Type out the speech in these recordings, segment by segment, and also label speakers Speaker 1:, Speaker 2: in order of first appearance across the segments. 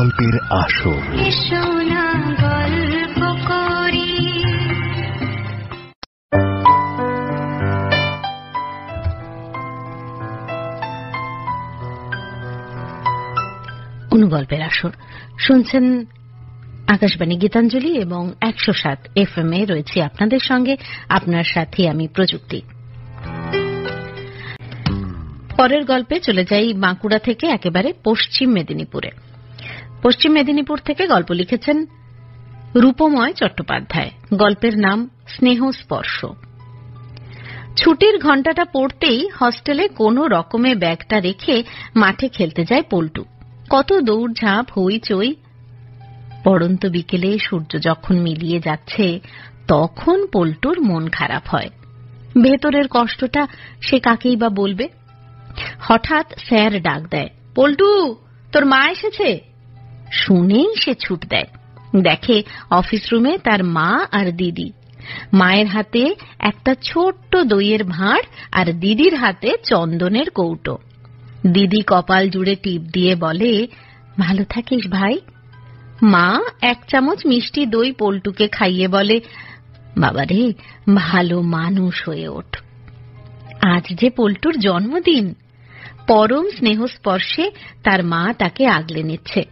Speaker 1: অনুগল্পের আসর।
Speaker 2: অনুগল্পের আসর শুনছেন আকাশবাণী গীতাঞ্জলি এবং 107 FM এ রয়েছে আপনাদের সঙ্গে। আপনার সাথে আমি প্রযুক্তি। পরের গল্পে চলে যাই বাঁকুড়া থেকে একেবারে পশ্চিম মেদিনীপুরে। পশ্চিম মেদিনীপুর থেকে গল্প লিখেছেন রূপময় চট্টোপাধ্যায়। গল্পের নাম স্নেহ স্পর্শ। ছুটির ঘণ্টাটা পড়তেই হস্টেলে কোনো রকমে ব্যাগটা রেখে মাঠে খেলতে যায় পল্টু। কত দৌড়ঝাঁপ, হইচই। পড়ন্ত বিকেলে সূর্য যখন মিলিয়ে যাচ্ছে তখন পল্টুর মন খারাপ হয়। ভেতরের কষ্টটা সে কাকেই বা বলবে। হঠাৎ স্যার ডাক দেয়, পল্টু, তোর মা এসেছে। শুনেই সে ছুট দেয়। দেখে অফিস রুমে তার মা আর দিদি। মায়ের হাতে একটা ছোট্ট দইয়ের ভাঁড় আর দিদির হাতে চন্দনের কৌটো। দিদি কপাল জুড়ে টিপ দিয়ে বলে, ভালো থাকিস ভাই। মা 1 চামচ মিষ্টি দই পল্টুকে খাইয়ে বলে, বাবারে, ভালো মানুষ হয়ে ওঠ। আজ যে পল্টুর জন্মদিন। পরম স্নেহস্পর্শে তার মা তাকে আগলে নিচ্ছে।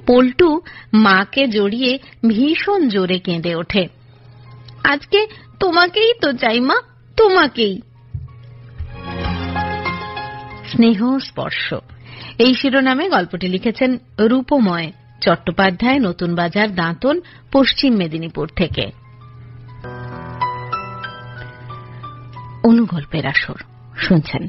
Speaker 2: পল্টু মাকে জড়িয়ে ভীষণ জোরে কেঁদে ওঠে। আজকে তোমাকেই তো চাই মা, তোমাকেই। স্নেহ স্পর্শ এই শিরোনামে গল্পটি লিখেছেন রূপময় চট্টোপাধ্যায়, নতুন বাজার, দাঁতন, পশ্চিম মেদিনীপুর থেকে। অনুগল্পের আসর শুনছেন।